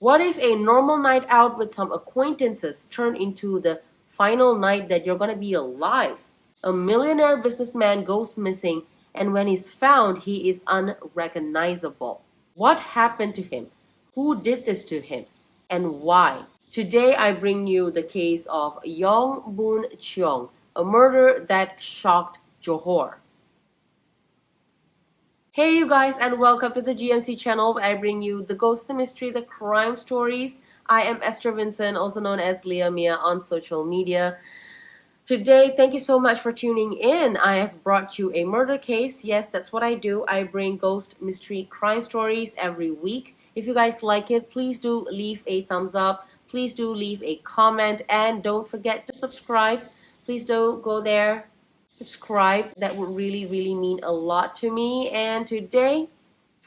What if a normal night out with some acquaintances turned into the final night that you're gonna be alive? A millionaire businessman goes missing, and when he's found, he is unrecognizable. What happened to him? Who did this to him? And why? Today I bring you the case of Yong Boon Cheong, a murder that shocked Johor. Hey you guys, and welcome to the GMC channel where I bring you the ghost, the mystery, the crime stories. I am Esther Vincent, also known as Leah Mia on social media. Today, thank you so much for tuning in. I have brought you a murder case. Yes, that's what I do. I bring ghost, mystery, crime stories every week. If you guys like it, please do leave a thumbs up. Please do leave a comment, and don't forget to subscribe. Please do go there, subscribe. That would really mean a lot to me. And today,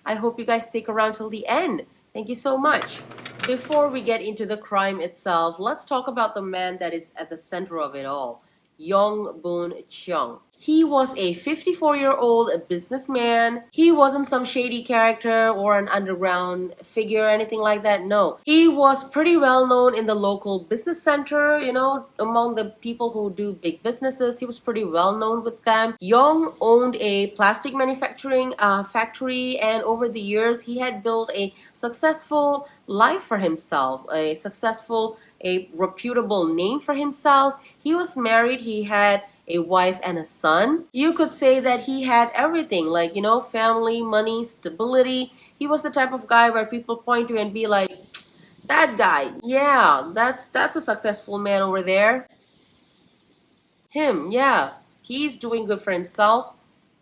I hope you guys stick around till the end. Thank you so much. Before we get into the crime itself, let's talk about the man that is at the center of it all, Yong Boon Cheong. He was a 54-year-old businessman. He wasn't some shady character or an underground figure or anything like that. No. He was pretty well known in the local business center, among the people who do big businesses. He was pretty well known with them. Yong owned a plastic manufacturing factory, and over the years, he had built a successful life for himself, a reputable name for himself. He was married. He had a wife and a son. You could say that he had everything, like, family, money, stability. He was the type of guy where people point to and be like, that guy, yeah, that's a successful man over there. Him, yeah, he's doing good for himself.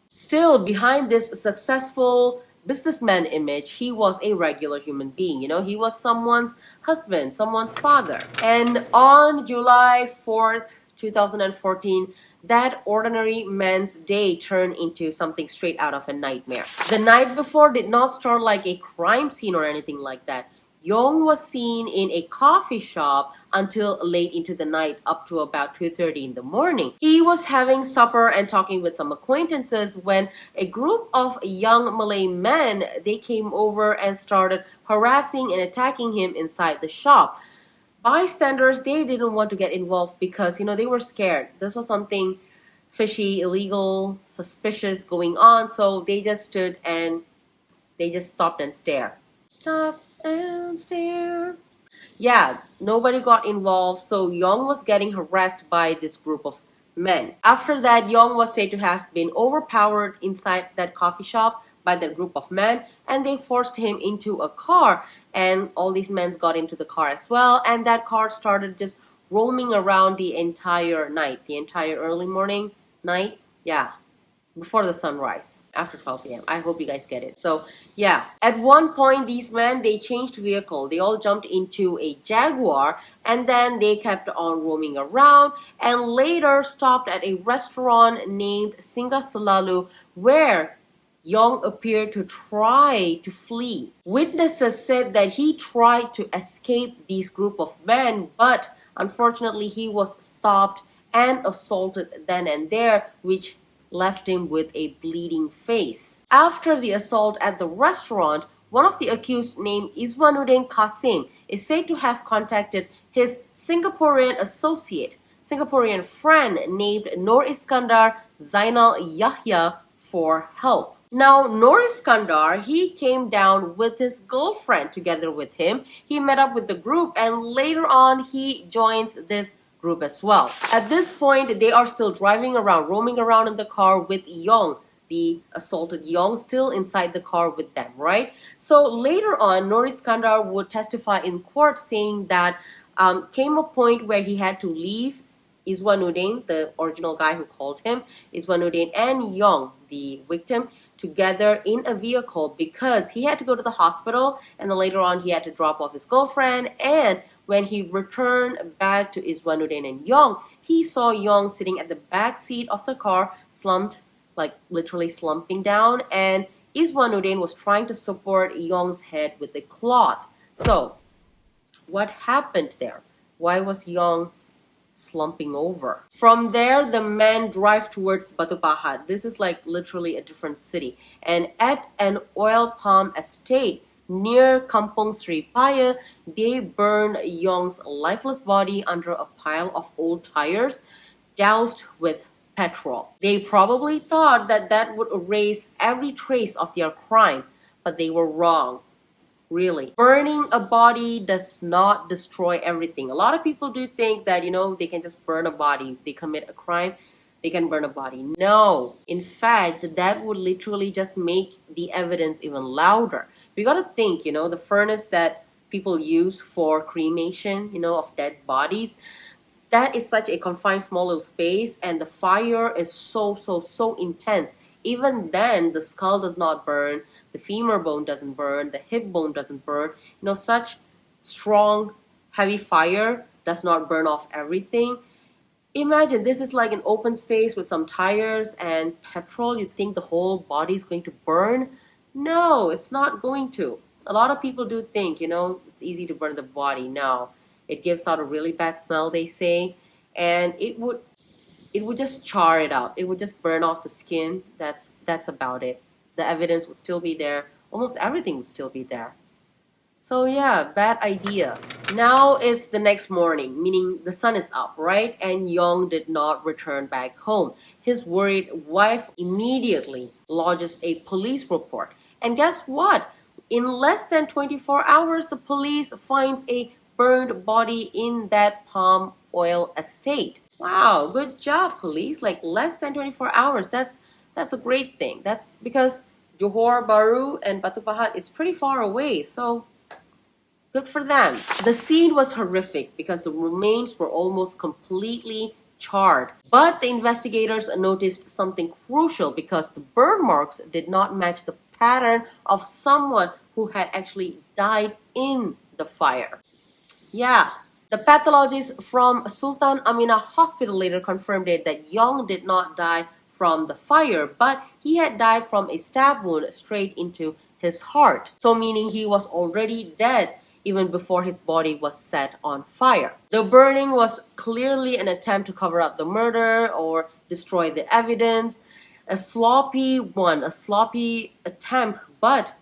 Still, behind this successful businessman image, he was a regular human being. He was someone's husband, someone's father. And on July 4th, 2014, that ordinary man's day turned into something straight out of a nightmare. The night before did not start like a crime scene or anything like that. Yong was seen in a coffee shop until late into the night, up to about 2:30 in the morning. He was having supper and talking with some acquaintances when a group of young Malay men, they came over and started harassing and attacking him inside the shop. Bystanders, they didn't want to get involved because, they were scared. This was something fishy, illegal, suspicious going on. So they just stood and they just stopped and stared. Stop and stare. Yeah, nobody got involved. So Yong was getting harassed by this group of men. After that, Yong was said to have been overpowered inside that coffee shop by that group of men, and they forced him into a car, and all these men got into the car as well, and that car started just roaming around the entire night, the entire early morning, night, yeah, before the sunrise, after 12 a.m. I hope you guys get it. So yeah, at one point these men, they changed vehicle. They all jumped into a Jaguar, and then they kept on roaming around and later stopped at a restaurant named Singgah Selalu, where Yong appeared to try to flee. Witnesses said that he tried to escape these group of men, but unfortunately he was stopped and assaulted then and there, which left him with a bleeding face. After the assault at the restaurant, one of the accused, named Izwanuddin Qasim, is said to have contacted his Singaporean associate, Singaporean friend named Nur Iskandar Zainal Yahya for help. Now, Nur Iskandar, he came down with his girlfriend together with him. He met up with the group, and later on, he joins this group as well. At this point, they are still driving around, roaming around in the car with Yong, the assaulted Yong, still inside the car with them, right? So later on, Nur Iskandar would testify in court saying that came a point where he had to leave Izwanuddin, the original guy who called him, Izwanuddin and Yong, the victim, together in a vehicle because he had to go to the hospital, and then later on he had to drop off his girlfriend. And when he returned back to Izwanuddin and Yong, he saw Yong sitting at the back seat of the car, slumped, like literally slumping down, and Izwanuddin was trying to support Yong's head with a cloth. So what happened there? Why was Yong slumping over? From there, the men drive towards Batu Pahat. This is like literally a different city. And at an oil palm estate, near Kampong Sri Paya, they burned Yong's lifeless body under a pile of old tires doused with petrol. They probably thought that that would erase every trace of their crime, but they were wrong. Really. Burning a body does not destroy everything. A lot of people do think that, they can just burn a body. They commit a crime, they can burn a body. No. In fact, that would literally just make the evidence even louder. We gotta think, the furnace that people use for cremation, of dead bodies, that is such a confined small little space, and the fire is so intense. Even then, the skull does not burn, the femur bone doesn't burn, the hip bone doesn't burn. Such strong, heavy fire does not burn off everything. Imagine this is like an open space with some tires and petrol. You think the whole body is going to burn? No, it's not going to. A lot of people do think, it's easy to burn the body. No, it gives out a really bad smell, they say, and it would just char it out. It would just burn off the skin. That's about it. The evidence would still be there. Almost everything would still be there. So yeah, bad idea. Now it's the next morning, meaning the sun is up, right? And Yong did not return back home. His worried wife immediately lodges a police report. And guess what? In less than 24 hours, the police finds a burned body in that palm oil estate. Wow, good job, police. Like less than 24 hours. That's a great thing. That's because Johor Bahru and Batu Pahat is pretty far away. So good for them. The scene was horrific because the remains were almost completely charred. But the investigators noticed something crucial because the burn marks did not match the pattern of someone who had actually died in the fire. Yeah. The pathologist from Sultan Aminah Hospital later confirmed it that Yong did not die from the fire, but he had died from a stab wound straight into his heart. So meaning he was already dead even before his body was set on fire. The burning was clearly an attempt to cover up the murder or destroy the evidence. A sloppy attempt, but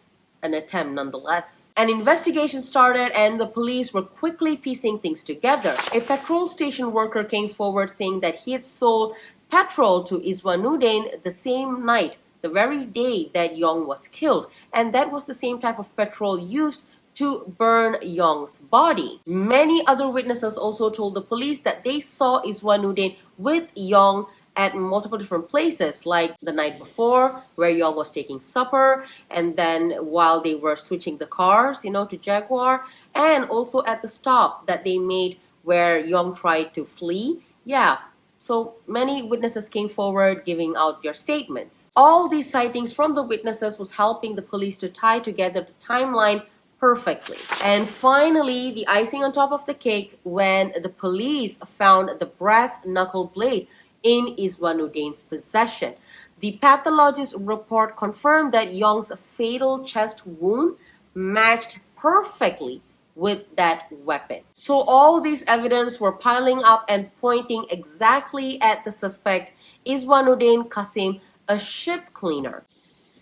an attempt nonetheless. An investigation started and the police were quickly piecing things together. A petrol station worker came forward saying that he had sold petrol to Izwanuddin the same night, the very day that Yong was killed, and that was the same type of petrol used to burn Yong's body. Many other witnesses also told the police that they saw Izwanuddin with Yong at multiple different places, like the night before where Yong was taking supper, and then while they were switching the cars, to Jaguar, and also at the stop that they made where Yong tried to flee. Yeah, so many witnesses came forward giving out their statements. All these sightings from the witnesses was helping the police to tie together the timeline perfectly. And finally, the icing on top of the cake when the police found the brass knuckle blade in Izwanuddin's possession. The pathologist's report confirmed that Yong's fatal chest wound matched perfectly with that weapon. So all these evidence were piling up and pointing exactly at the suspect, Izwanuddin Qasim, a ship cleaner.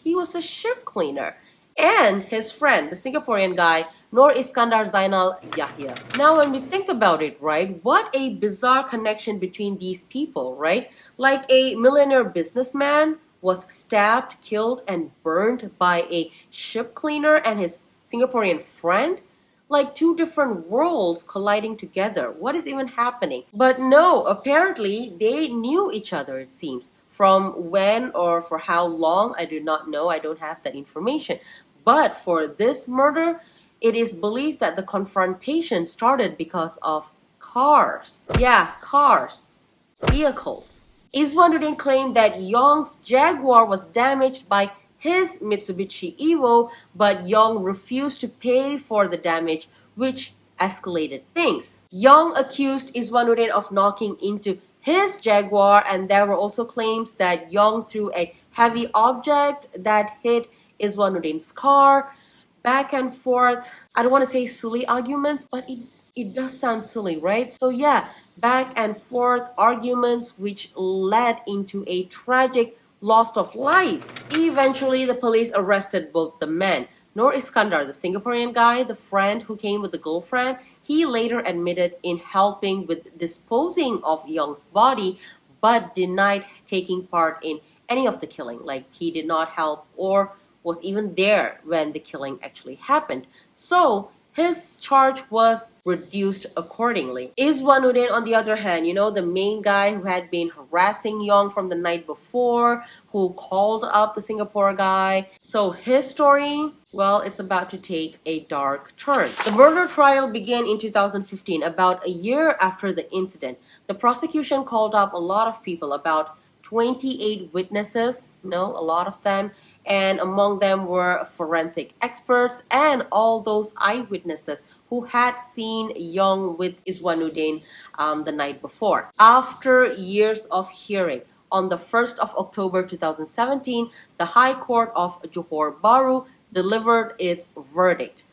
He was a ship cleaner. And his friend, the Singaporean guy, Nur Iskandar Zainal Yahya. Now when we think about it, right, what a bizarre connection between these people, right? Like a millionaire businessman was stabbed, killed, and burned by a ship cleaner and his Singaporean friend? Like two different worlds colliding together. What is even happening? But no, apparently they knew each other, it seems. From when or for how long, I do not know. I don't have that information. But for this murder, it is believed that the confrontation started because of cars. Yeah, cars. Vehicles. Izwanuddin claimed that Yong's Jaguar was damaged by his Mitsubishi Evo, but Yong refused to pay for the damage, which escalated things. Yong accused Izwanuddin of knocking into his Jaguar, and there were also claims that Yong threw a heavy object that hit Izwanuddin's car. Back and forth. I don't want to say silly arguments, but it does sound silly, right? So yeah, back and forth arguments which led into a tragic loss of life. Eventually, the police arrested both the men. Noor Iskandar, the Singaporean guy, the friend who came with the girlfriend, he later admitted in helping with disposing of Yong's body, but denied taking part in any of the killing. Like, he did not help or was even there when the killing actually happened. So his charge was reduced accordingly. Iswanuddin, on the other hand, the main guy who had been harassing Yong from the night before, who called up the Singapore guy. So his story, well, it's about to take a dark turn. The murder trial began in 2015, about a year after the incident. The prosecution called up a lot of people, about 28 witnesses, a lot of them, and among them were forensic experts and all those eyewitnesses who had seen Yong with Iswanuddin the night before. After years of hearing, on the 1st of October 2017, the High Court of Johor Bahru delivered its verdict.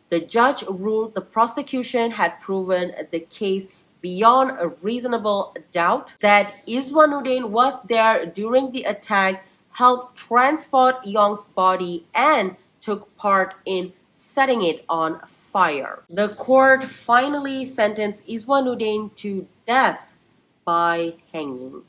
The judge ruled the prosecution had proven the case beyond a reasonable doubt that Iswanuddin was there during the attack, helped transport Yong's body, and took part in setting it on fire. The court finally sentenced Iswanuddin to death by hanging.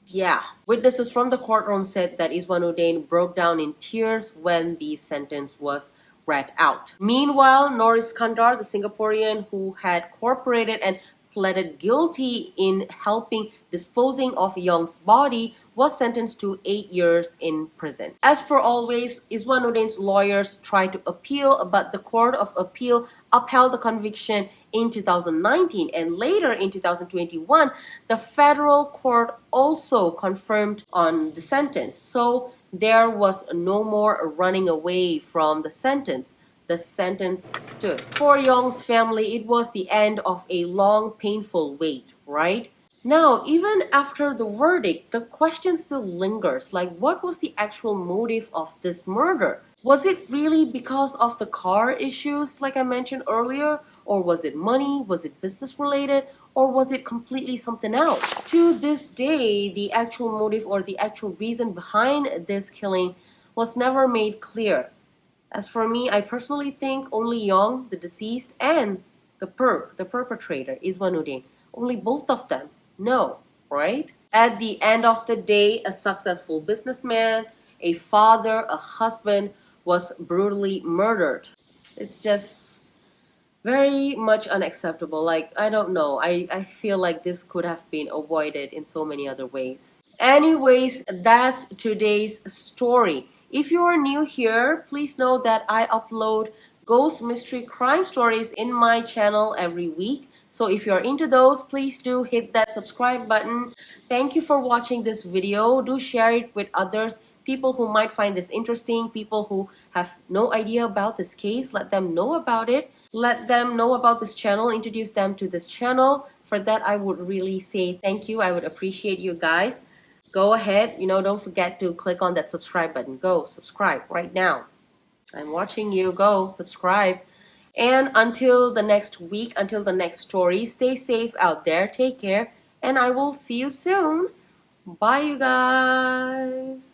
Yeah, witnesses from the courtroom said that Iswanuddin broke down in tears when the sentence was read out. Meanwhile, Noor Iskandar, the Singaporean who had cooperated and pleaded guilty in helping disposing of Yong's body, was sentenced to 8 years in prison. As per always, Iswanuddin's lawyers tried to appeal, but the Court of Appeal upheld the conviction in 2019, and later in 2021, the federal court also confirmed on the sentence. So there was no more running away from the sentence. The sentence stood. For Yong's family, it was the end of a long, painful wait, right? Now, even after the verdict, the question still lingers. Like, what was the actual motive of this murder? Was it really because of the car issues, like I mentioned earlier? Or was it money? Was it business related? Or was it completely something else? To this day, the actual motive or the actual reason behind this killing was never made clear. As for me, I personally think only Yong, the deceased, and the perpetrator, Iswanuddin, only both of them know, right? At the end of the day, a successful businessman, a father, a husband was brutally murdered. It's just very much unacceptable. Like, I don't know. I feel like this could have been avoided in so many other ways. Anyways, that's today's story. If you are new here, please know that I upload ghost mystery crime stories in my channel every week. So if you're into those, please do hit that subscribe button. Thank you for watching this video. Do share it with others, people who might find this interesting, people who have no idea about this case. Let them know about it. Let them know about this channel. Introduce them to this channel. For that, I would really say thank you. I would appreciate you guys. Go ahead, don't forget to click on that subscribe button. Go subscribe right now. I'm watching you. Go subscribe. And until the next week, until the next story, stay safe out there. Take care. And I will see you soon. Bye, you guys.